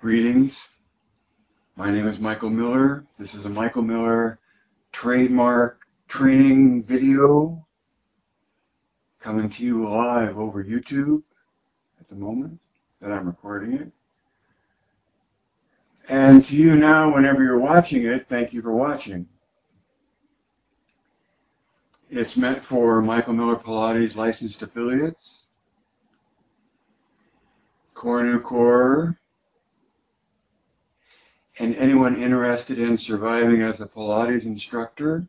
Greetings. My name is Michael Miller. This is a Michael Miller trademark training video coming to you live over YouTube at the moment that I'm recording it. And to you now, whenever you're watching it, thank you for watching. It's meant for Michael Miller Pilates licensed affiliates, Core New Core, and anyone interested in surviving as a Pilates instructor.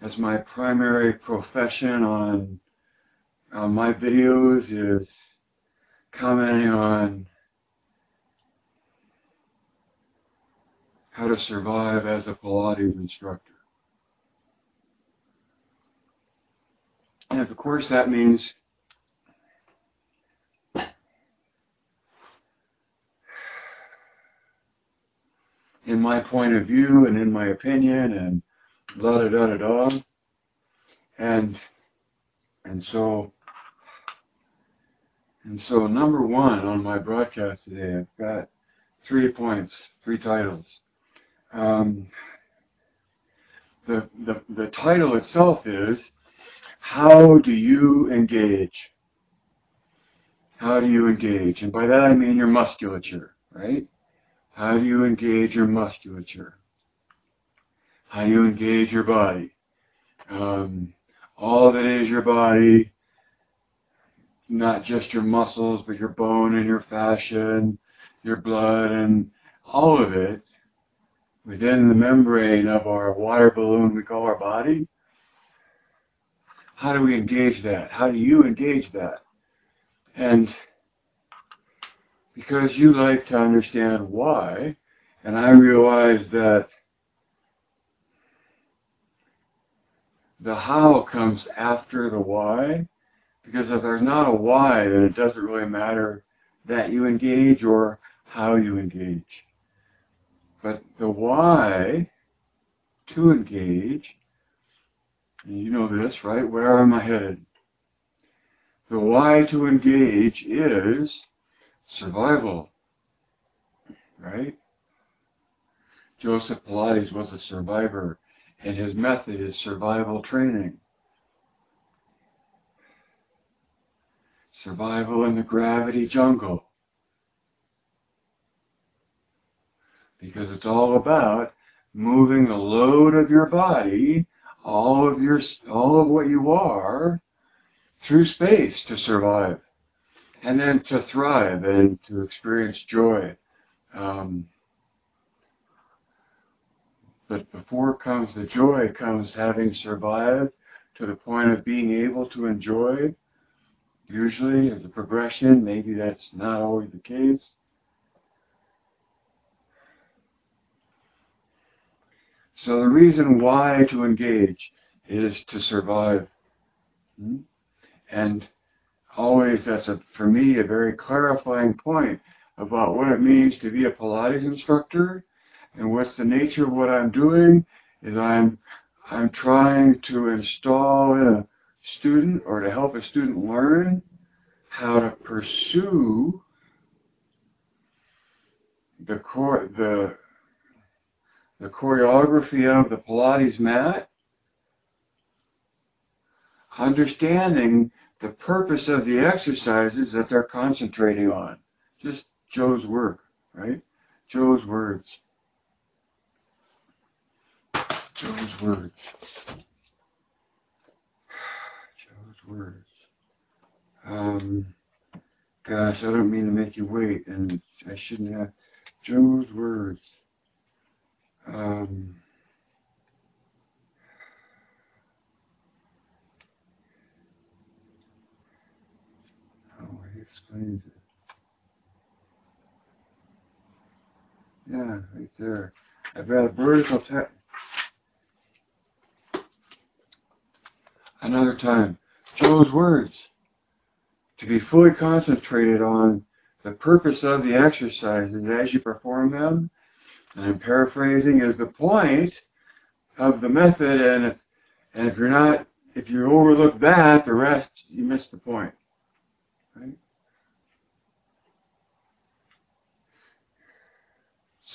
As my primary profession on my videos is commenting on how to survive as a Pilates instructor. And of course that means in my point of view and in my opinion and la-da-da-da-da. And so number one on my broadcast today, I've got 3 points, 3 titles. The title itself is, how do you engage? How do you engage? And by that I mean your musculature, right? How do you engage your musculature? How do you engage your body? All that is your body, not just your muscles, but your bone and your fascia and your blood and all of it within the membrane of our water balloon we call our body. How do we engage that? How do you engage that? And because you like to understand why, and I realize that the how comes after the why, because if there's not a why, then it doesn't really matter that you engage or how you engage. But the why to engage, and you know this, right? Where am I headed? The why to engage is survival, right? Joseph Pilates was a survivor, and his method is survival training. Survival in the gravity jungle. Because it's all about moving the load of your body, all of what you are, through space to survive. And then to thrive and to experience joy. But before comes the joy, comes having survived to the point of being able to enjoy. Usually, as a progression, maybe that's not always the case. So the reason why to engage is to survive. And always, that's for me a very clarifying point about what it means to be a Pilates instructor, and what's the nature of what I'm doing is I'm trying to install in a student, or to help a student learn how to pursue the choreography of the Pilates mat, understanding the purpose of the exercises that they're concentrating on. Just Joe's work, right? Joe's words. Joe's words. Joe's words. Gosh, I don't mean to make you wait, and I shouldn't have. Joe's words. How he explains it. Yeah, right there. I've got a vertical tap. Another time. Joe's words. To be fully concentrated on the purpose of the exercises as you perform them, and I'm paraphrasing, is the point of the method, and if you overlook that, the rest, you miss the point. Right?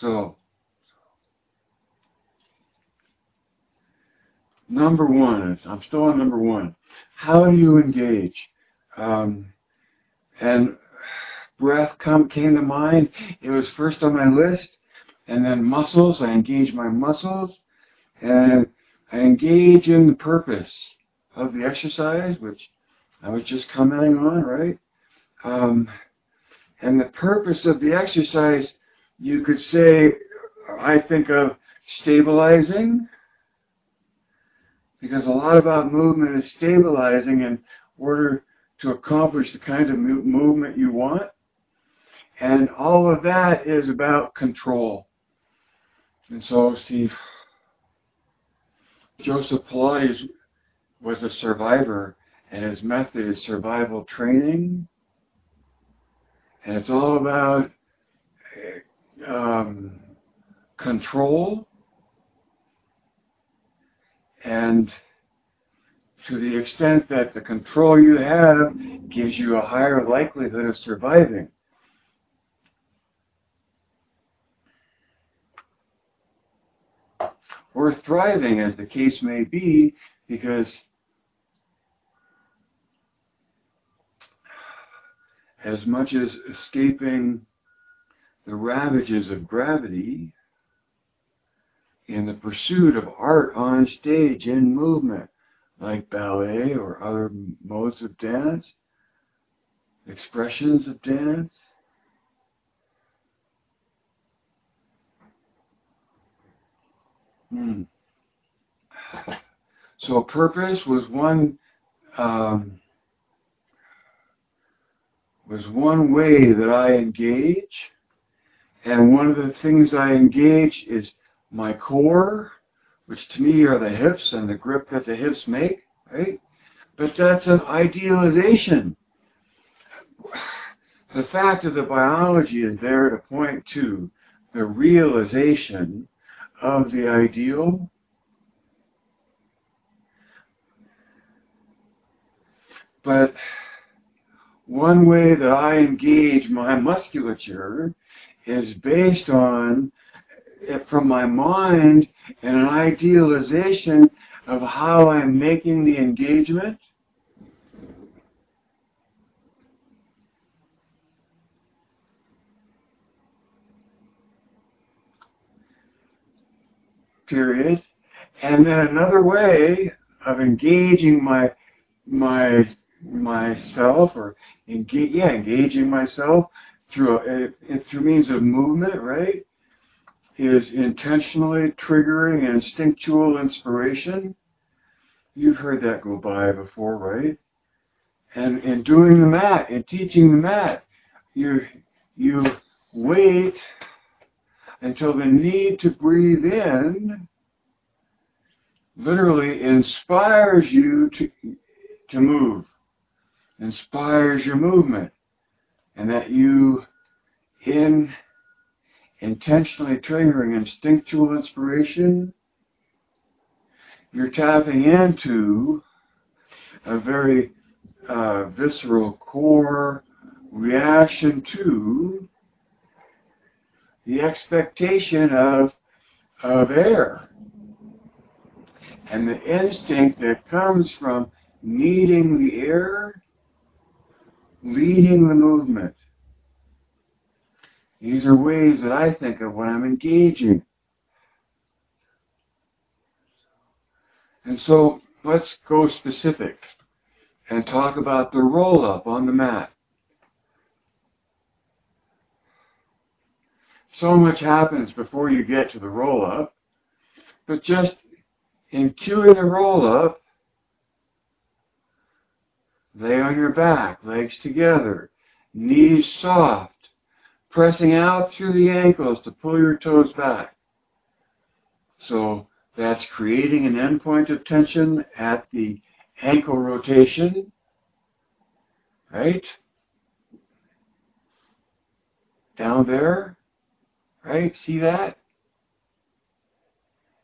So, number one, I'm still on number one. How do you engage? And breath came to mind. It was first on my list. And then muscles, I engage my muscles. And I engage in the purpose of the exercise, which I was just commenting on, right? And the purpose of the exercise, you could say, I think of stabilizing, because a lot about movement is stabilizing in order to accomplish the kind of movement you want. And all of that is about control. And so, see, Joseph Pilates was a survivor, and his method is survival training. And it's all about control, and to the extent that the control you have gives you a higher likelihood of surviving. Or thriving, as the case may be, because as much as escaping the ravages of gravity, in the pursuit of art on stage in movement, like ballet or other modes of dance, expressions of dance. So purpose was one way that I engage, and one of the things I engage is my core, which to me are the hips and the grip that the hips make, right? But that's an idealization. The fact of the biology is there to point to the realization of the ideal. But one way that I engage my musculature is based on, from my mind, and an idealization of how I'm making the engagement. Period. And then another way of engaging myself, or engaging myself through means of movement, right, is intentionally triggering instinctual inspiration. You've heard that go by before, right? And in doing the mat, in teaching the mat, you wait until the need to breathe in literally inspires you to move, inspires your movement, and that you, in intentionally triggering instinctual inspiration, you're tapping into a very visceral core reaction to the expectation of air, and the instinct that comes from needing the air, leading the movement. These are ways that I think of when I'm engaging. And so let's go specific and talk about the roll-up on the mat. So much happens before you get to the roll-up, but just in cueing the roll-up, lay on your back, legs together, knees soft, pressing out through the ankles to pull your toes back. So that's creating an endpoint of tension at the ankle rotation, right? Down there, right? See that?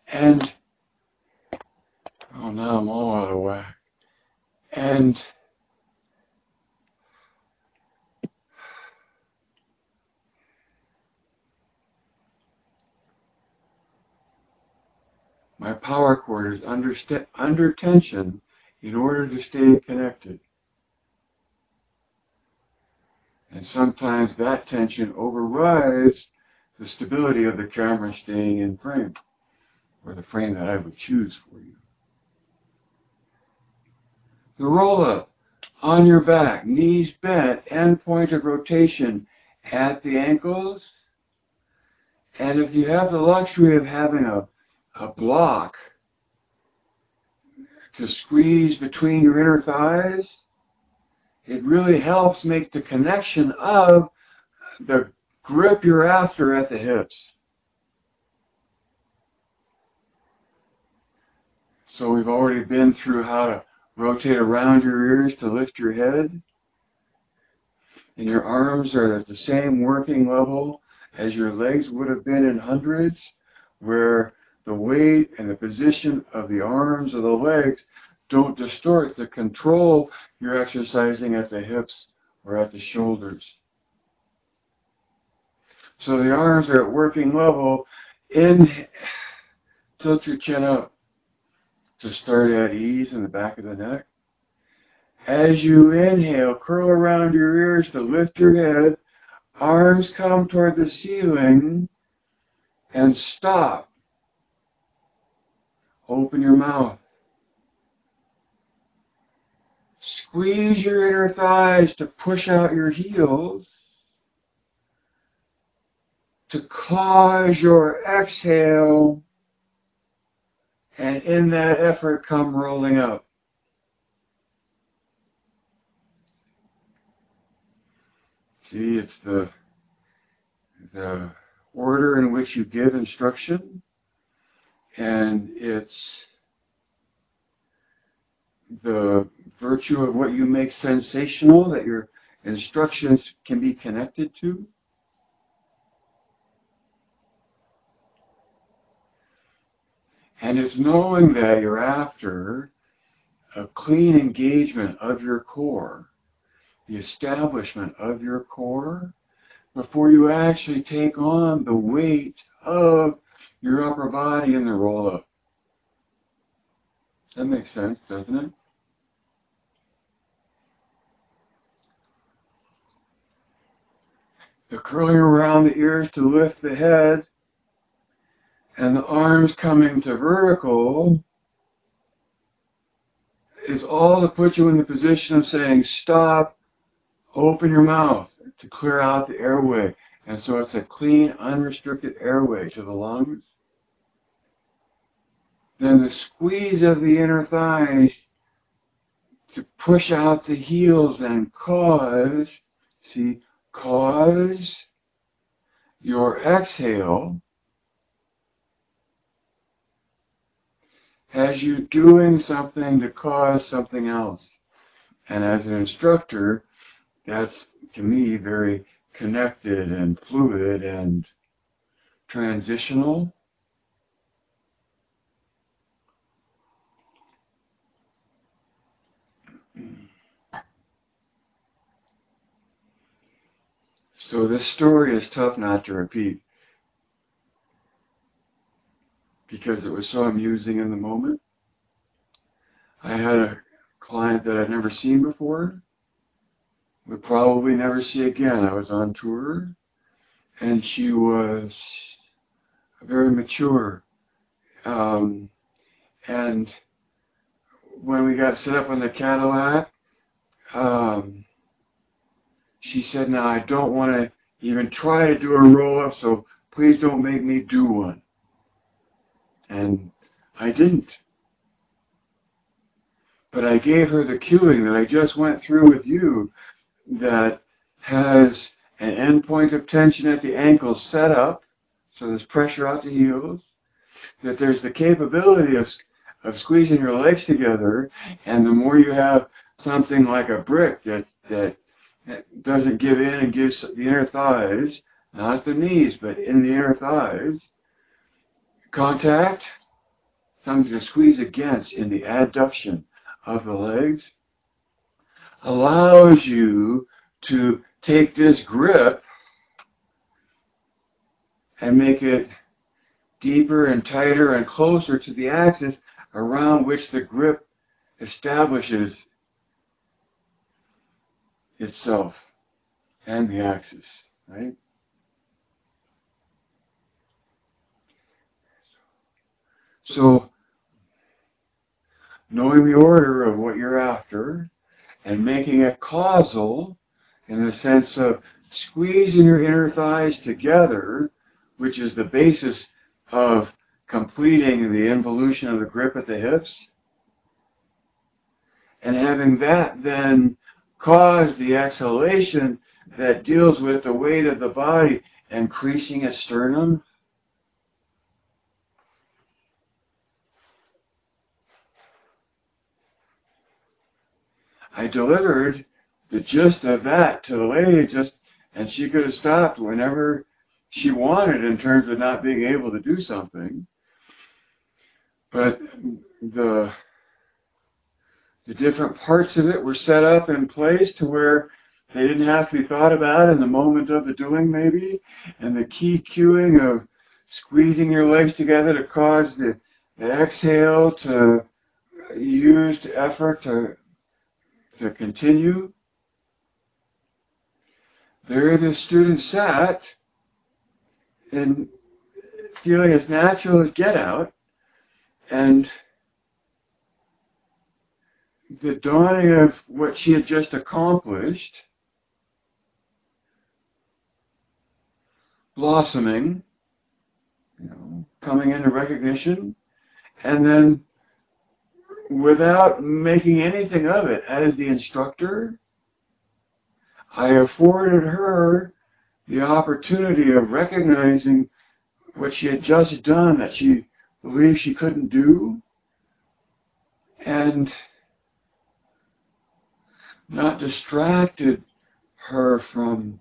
And, oh, now I'm all out of whack. And My power cord is under tension in order to stay connected. And sometimes that tension overrides the stability of the camera staying in frame, or the frame that I would choose for you. The roll-up on your back, knees bent, end point of rotation at the ankles. And if you have the luxury of having a block to squeeze between your inner thighs, it really helps make the connection of the grip you're after at the hips. So we've already been through how to rotate around your ears to lift your head. And your arms are at the same working level as your legs would have been in hundreds, where the weight and the position of the arms or the legs don't distort the control you're exercising at the hips or at the shoulders. So the arms are at working level. Tilt your chin up to start at ease in the back of the neck. As you inhale, curl around your ears to lift your head. Arms come toward the ceiling and stop. Open your mouth. Squeeze your inner thighs to push out your heels, to cause your exhale, and in that effort come rolling up. See, it's the order in which you give instruction, and it's the virtue of what you make sensational that your instructions can be connected to. And it's knowing that you're after a clean engagement of your core, the establishment of your core, before you actually take on the weight of your upper body in the roll-up. That makes sense, doesn't it? The curling around the ears to lift the head, and the arms coming to vertical is all to put you in the position of saying, stop, open your mouth to clear out the airway. And so it's a clean, unrestricted airway to the lungs. Then the squeeze of the inner thighs to push out the heels and cause your exhale as you doing something to cause something else. And as an instructor, that's, to me, very connected and fluid and transitional. So this story is tough not to repeat because it was so amusing in the moment. I had a client that I'd never seen before, would probably never see again. I was on tour, and she was very mature. And when we got set up on the Cadillac, she said, now I don't want to even try to do a roll-up, so please don't make me do one. And I didn't. But I gave her the cueing that I just went through with you, that has an end point of tension at the ankles set up, so there's pressure out the heels, that there's the capability of squeezing your legs together, and the more you have something like a brick that doesn't give in and gives the inner thighs, not the knees, but in the inner thighs, contact, something to squeeze against in the adduction of the legs, allows you to take this grip and make it deeper and tighter and closer to the axis around which the grip establishes itself and the axis, right? So, knowing the order of what you're after and making it causal in the sense of squeezing your inner thighs together, which is the basis of completing the involution of the grip at the hips, and having that then cause the exhalation that deals with the weight of the body increasing its sternum. I delivered the gist of that to the lady and she could have stopped whenever she wanted in terms of not being able to do something. But the different parts of it were set up in place to where they didn't have to be thought about in the moment of the doing, maybe. And the key cueing of squeezing your legs together to cause the exhale to use the effort to continue. There the student sat and feeling as natural as get out, and the dawning of what she had just accomplished, blossoming, coming into recognition, and then without making anything of it as the instructor, I afforded her the opportunity of recognizing what she had just done that she believed she couldn't do, and not distracted her from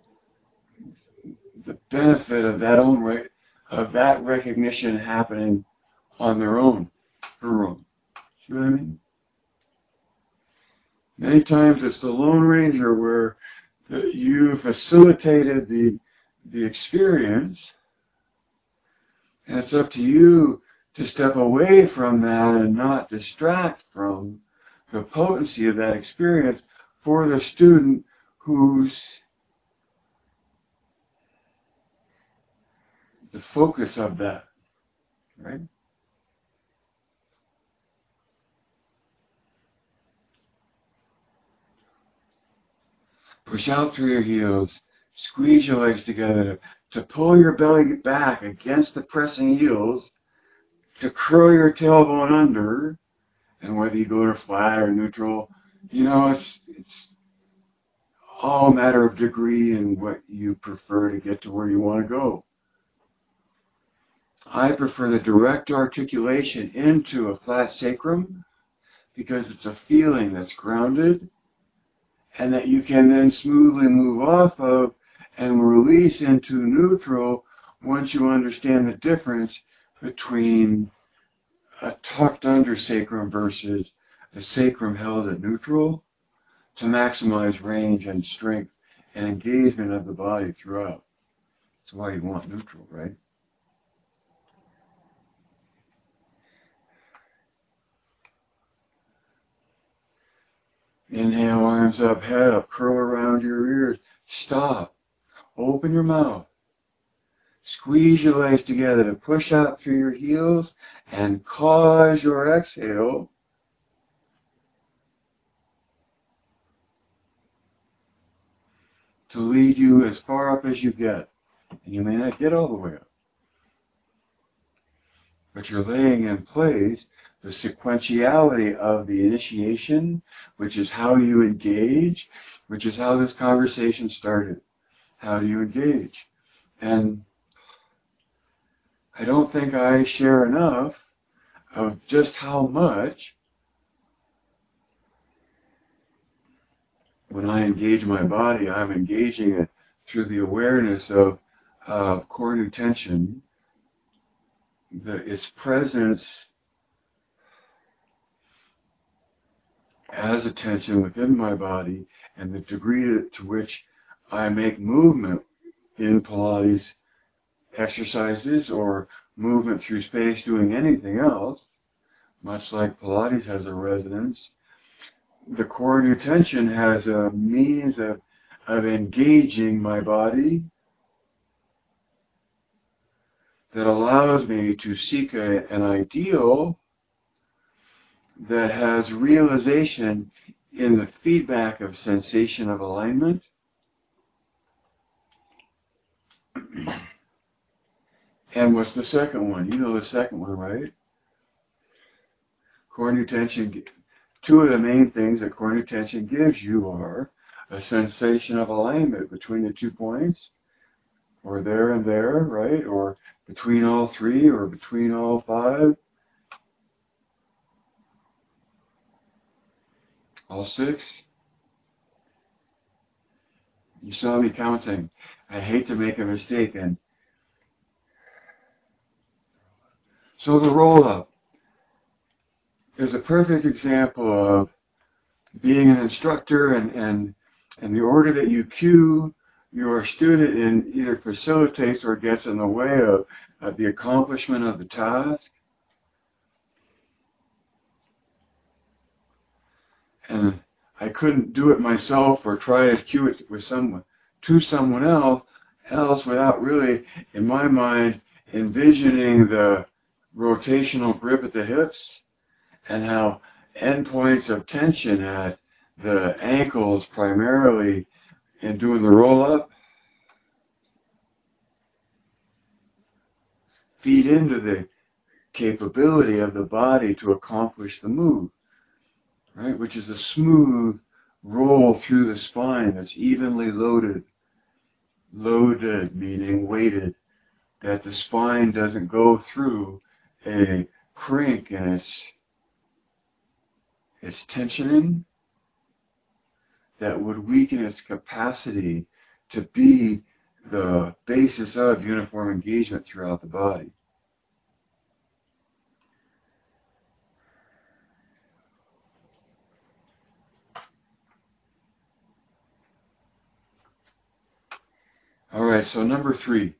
the benefit of that recognition happening on her own. See what I mean? Many times it's the Lone Ranger where you facilitated the experience, and it's up to you to step away from that and not distract from the potency of that experience for the student who's the focus of that, right? Push out through your heels, squeeze your legs together to pull your belly back against the pressing heels, to curl your tailbone under, and whether you go to flat or neutral, it's all a matter of degree and what you prefer to get to where you want to go. I prefer the direct articulation into a flat sacrum because it's a feeling that's grounded and that you can then smoothly move off of and release into neutral once you understand the difference between a tucked under sacrum versus a sacrum held at neutral to maximize range and strength and engagement of the body throughout. That's why you want neutral, right? Inhale, arms up, head up, curl around your ears. Stop. Open your mouth. Squeeze your legs together to push out through your heels and cause your exhale to lead you as far up as you get. And you may not get all the way up. But you're laying in place the sequentiality of the initiation, which is how you engage, which is how this conversation started. How do you engage? And I don't think I share enough of just how much when I engage my body, I'm engaging it through the awareness of core new tension, its presence as a tension within my body, and the degree to which I make movement in Pilates exercises or movement through space doing anything else, much like Pilates has a resonance, the core nutension has a means of engaging my body that allows me to seek an ideal that has realization in the feedback of sensation of alignment. And what's the second one? You know the second one, right? Core nutension. Two of the main things that core nutension gives you are a sensation of alignment between the 2 points, or there and there, right? Or between all 3, or between all 5, all 6. You saw me counting. I hate to make a mistake. And so the roll-up is a perfect example of being an instructor, and the order that you cue your student in either facilitates or gets in the way of the accomplishment of the task. And I couldn't do it myself or try to cue it with someone else without really, in my mind, envisioning the rotational grip at the hips and how endpoints of tension at the ankles primarily in doing the roll-up feed into the capability of the body to accomplish the move, right? Which is a smooth roll through the spine that's evenly loaded. Loaded meaning weighted, that the spine doesn't go through a crink in its tensioning that would weaken its capacity to be the basis of uniform engagement throughout the body. All right, so number three.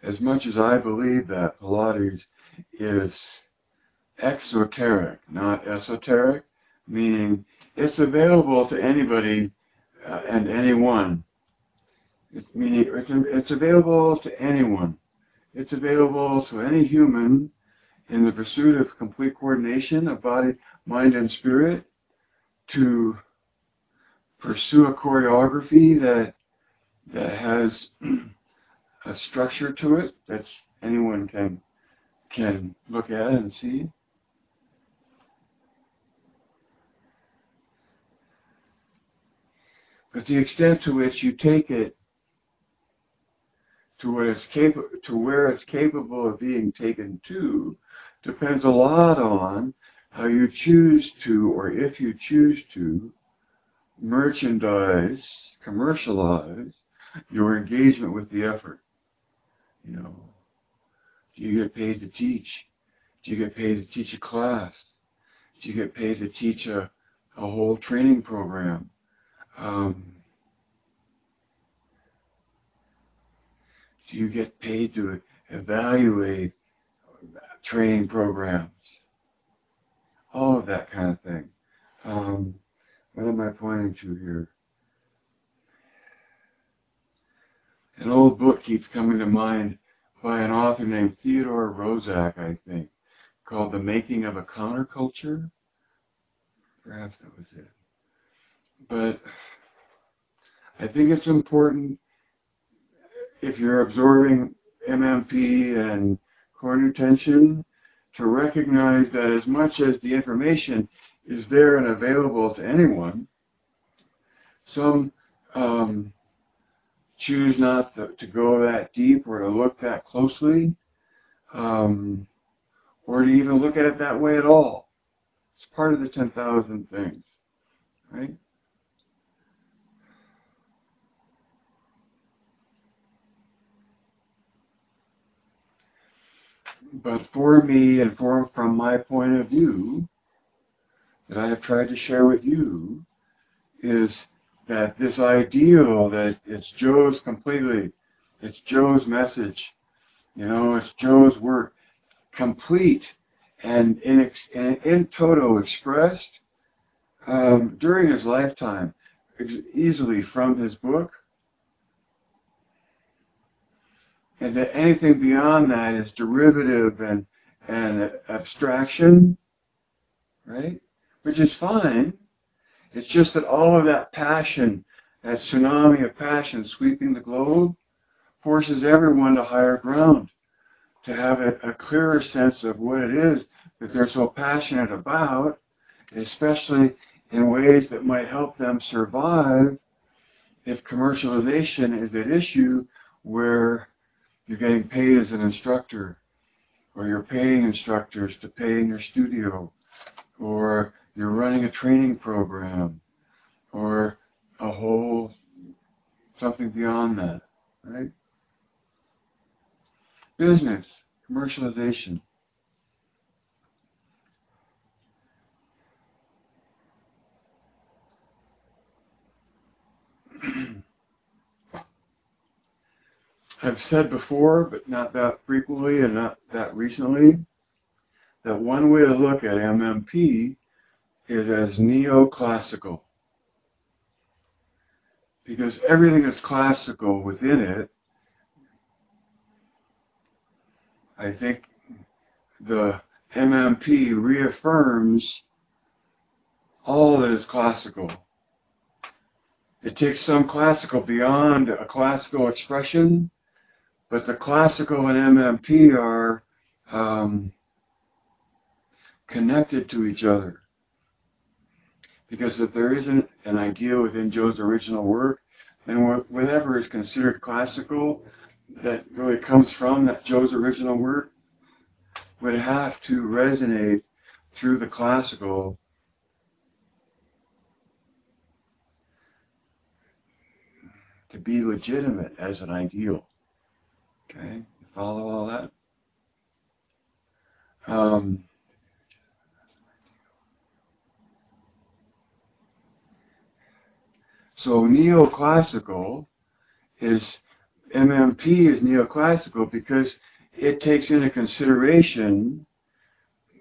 As much as I believe that Pilates is exoteric, not esoteric, meaning it's available to anybody and anyone. Meaning it's available to anyone. It's available to any human in the pursuit of complete coordination of body, mind, and spirit to pursue a choreography that has a structure to it that anyone can look at and see. But the extent to which you take it to where it's capable of being taken to depends a lot on how you choose to, or if you choose to, merchandise, commercialize your engagement with the effort. You know, do you get paid to teach? Do you get paid to teach a class? Do you get paid to teach a whole training program? Do you get paid to evaluate training programs? All of that kind of thing. What am I pointing to here? An old book keeps coming to mind by an author named Theodore Roszak, I think, called The Making of a Counterculture. Perhaps that was it. But I think it's important, if you're absorbing MMP and core nutention, to recognize that as much as the information is there and available to anyone, some choose not to go that deep or to look that closely, or to even look at it that way at all. It's part of the 10,000 things, right? But for me and from my point of view, that I have tried to share with you, is that this ideal that it's Joe's completely, it's Joe's message, it's Joe's work, complete and in toto expressed during his lifetime, easily from his book, and that anything beyond that is derivative and abstraction, right? Which is fine. It's just that all of that passion, that tsunami of passion sweeping the globe, forces everyone to higher ground, to have a clearer sense of what it is that they're so passionate about, especially in ways that might help them survive if commercialization is at issue, where you're getting paid as an instructor, or you're paying instructors to pay in your studio, or you're running a training program, or a whole something beyond that, right? Business, commercialization. I've said before, but not that frequently and not that recently, that one way to look at MMP is as neoclassical. Because everything that's classical within it, I think the MMP reaffirms all that is classical. It takes some classical beyond a classical expression, but the classical and MMP are connected to each other. Because if there isn't an idea within Joe's original work, then whatever is considered classical that really comes from that Joe's original work would have to resonate through the classical to be legitimate as an ideal. Okay, you follow all that? So neoclassical is, MMP is neoclassical because it takes into consideration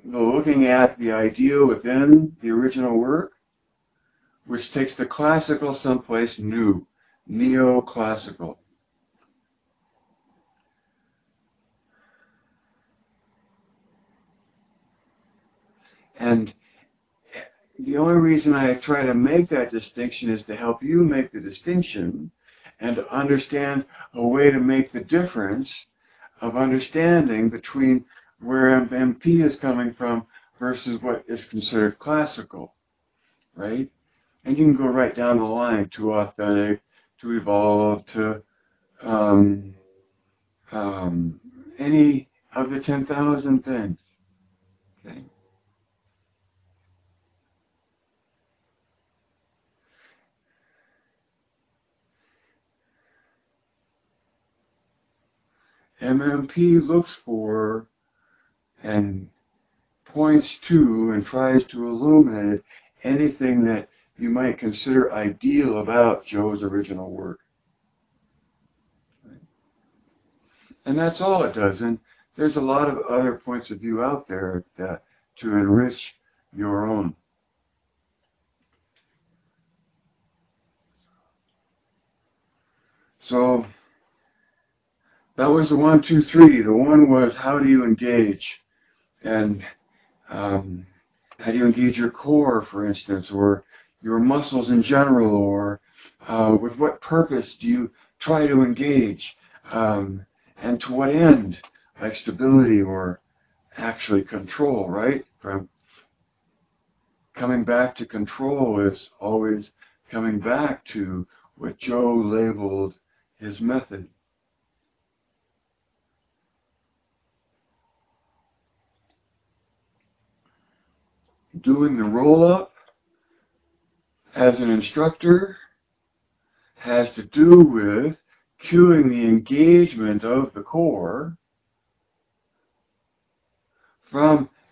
the looking at the ideal within the original work, which takes the classical someplace new, neoclassical. And the only reason I try to make that distinction is to help you make the distinction and to understand a way to make the difference of understanding between where MP is coming from versus what is considered classical, right? And you can go right down the line to authentic, to evolve, to any of the 10,000 things. Okay? MMP looks for and points to and tries to illuminate anything that you might consider ideal about Joe's original work. And that's all it does. And there's a lot of other points of view out there that to enrich your own. So that was the 1, 2, 3. The one was, how do you engage? And how do you engage your core, for instance, or your muscles in general, or with what purpose do you try to engage? And to what end? Like stability or actually control, right? From coming back to control is always coming back to what Joe labeled his method. Doing the roll-up as an instructor has to do with cueing the engagement of the core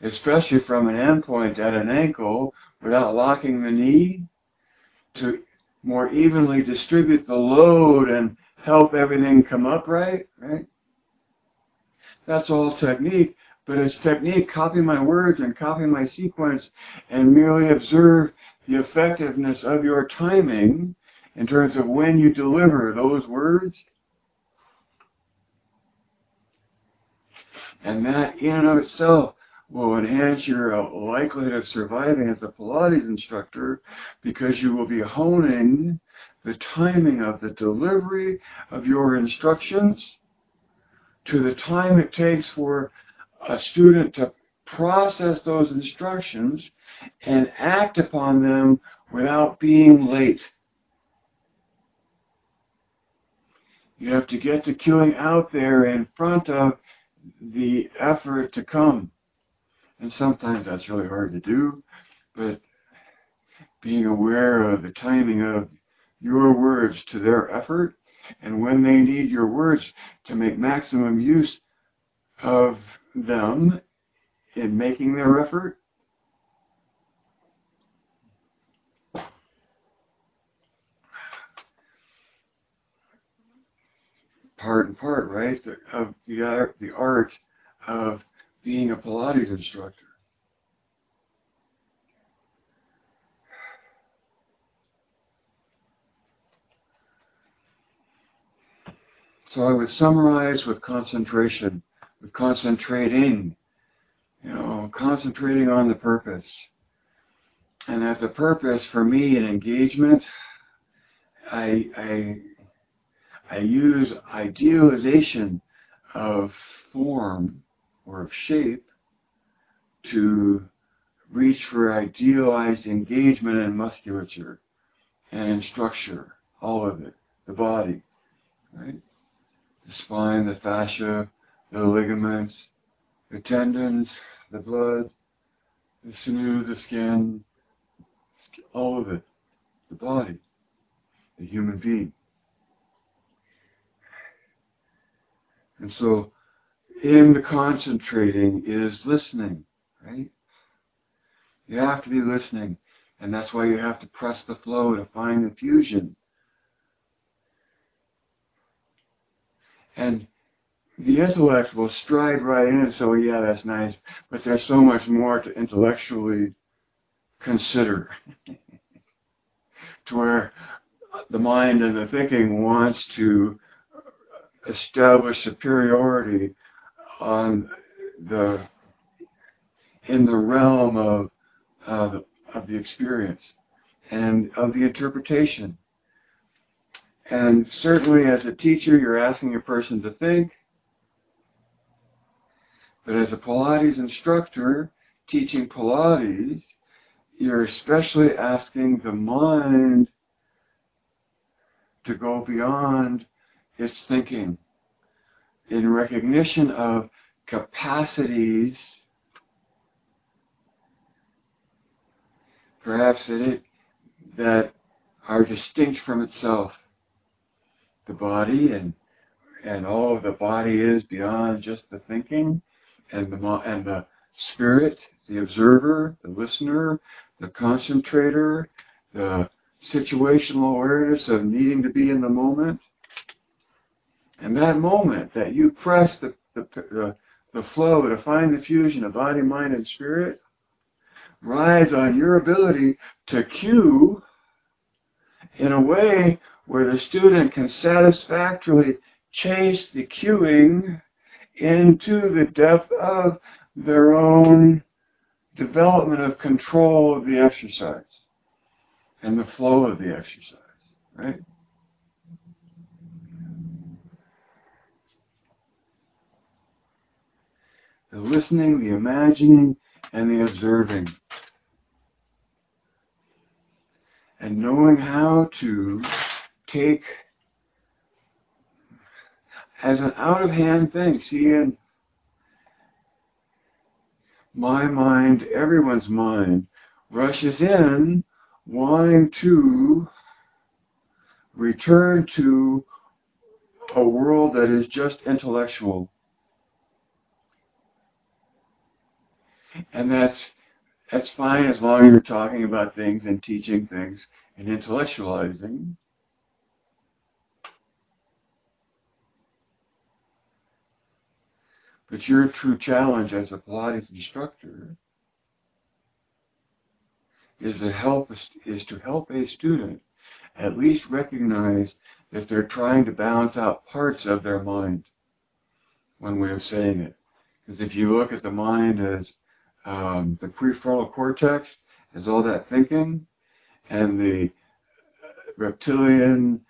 especially from an endpoint at an ankle, without locking the knee, to more evenly distribute the load and help everything come upright, right? That's all technique, but it's technique. Copy my words and copy my sequence and merely observe the effectiveness of your timing in terms of when you deliver those words. And that in and of itself will enhance your likelihood of surviving as a Pilates instructor, because you will be honing the timing of the delivery of your instructions to the time it takes for a student to process those instructions and act upon them without being late. You have to get the cueing out there in front of the effort to come. And sometimes that's really hard to do, but being aware of the timing of your words to their effort, and when they need your words to make maximum use of them in making their effort. Part and part, right, of the art of being a Pilates instructor. So I would summarize with concentration, with concentrating, concentrating on the purpose. And at the purpose, for me, in engagement, I use idealization of form or of shape to reach for idealized engagement in musculature and in structure, all of it, the body, right? The spine, the fascia, the ligaments, the tendons, the blood, the sinew, the skin, all of it, the body, the human being. And so in the concentrating is listening, right? You have to be listening, and that's why you have to press the flow to find the fusion. And the intellect will stride right in and say, well, yeah, that's nice, but there's so much more to intellectually consider. To where the mind and the thinking wants to establish superiority in the realm of the experience and of the interpretation. And certainly as a teacher, you're asking a person to think, but as a Pilates instructor teaching Pilates, you're especially asking the mind to go beyond its thinking in recognition of capacities, perhaps that are distinct from itself. The body and all of the body is beyond just the thinking, and the spirit, the observer, the listener, the concentrator, the situational awareness of needing to be in the moment. And that moment that you press the flow to find the fusion of body, mind, and spirit rides on your ability to cue in a way where the student can satisfactorily chase the cueing into the depth of their own development of control of the exercise and the flow of the exercise, right? The listening, the imagining, and the observing. And knowing how to take as an out-of-hand thing. See, in my mind, everyone's mind, rushes in wanting to return to a world that is just intellectual. And that's fine as long as you're talking about things and teaching things and intellectualizing. But your true challenge as a Pilates instructor is to help a student at least recognize that they're trying to balance out parts of their mind. One way of saying it, because if you look at the mind as the prefrontal cortex as all that thinking, and the reptilian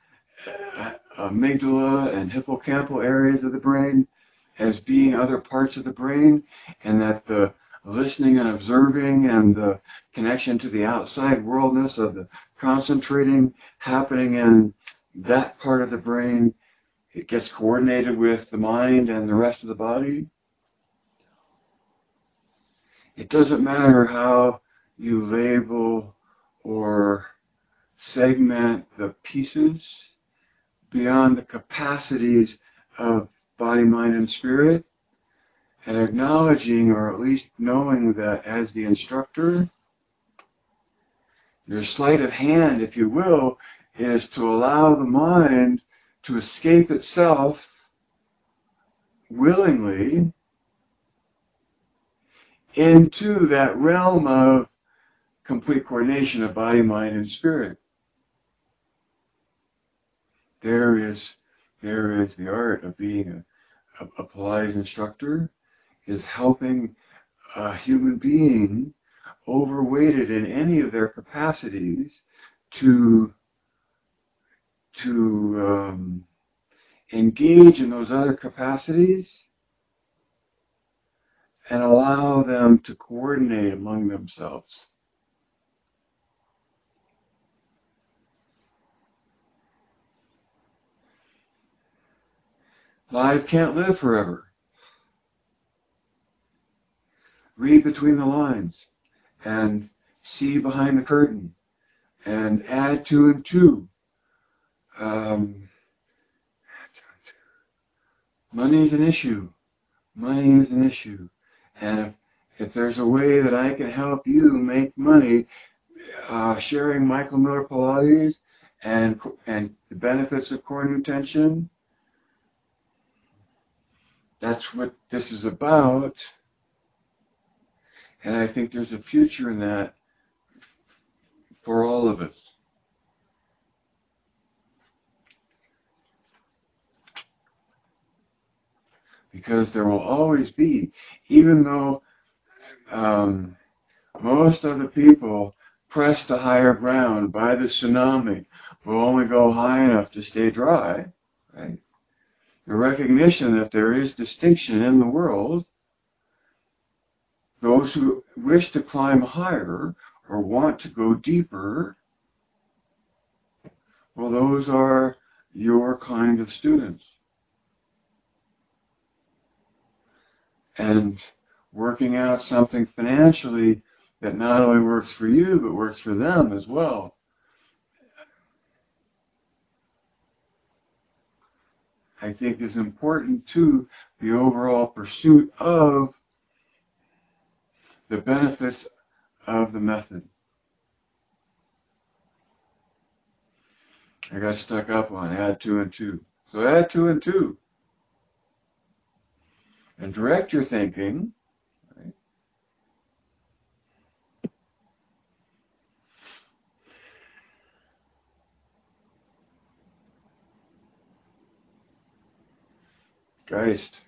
amygdala and hippocampal areas of the brain as being other parts of the brain, and that the listening and observing and the connection to the outside worldness of the concentrating happening in that part of the brain, it gets coordinated with the mind and the rest of the body. It doesn't matter how you label or segment the pieces beyond the capacities of body, mind, and spirit, and acknowledging or at least knowing that as the instructor, your sleight of hand, if you will, is to allow the mind to escape itself willingly into that realm of complete coordination of body, mind, and spirit. There is the art of being a Pilates instructor, is helping a human being overweighted in any of their capacities to engage in those other capacities and allow them to coordinate among themselves. Life can't live forever. Read between the lines and see behind the curtain and add two and two. Money is an issue. Money is an issue. And if there's a way that I can help you make money sharing Michael Miller Pilates and the benefits of core nutention, that's what this is about. And I think there's a future in that for all of us. Because there will always be, even though most of the people pressed to higher ground by the tsunami will only go high enough to stay dry, right? The recognition that there is distinction in the world, those who wish to climb higher or want to go deeper, well, those are your kind of students. And working out something financially that not only works for you, but works for them as well. I think is important to the overall pursuit of the benefits of the method. I got stuck up on add two and two. So add two and two. And direct your thinking. Right? Geist.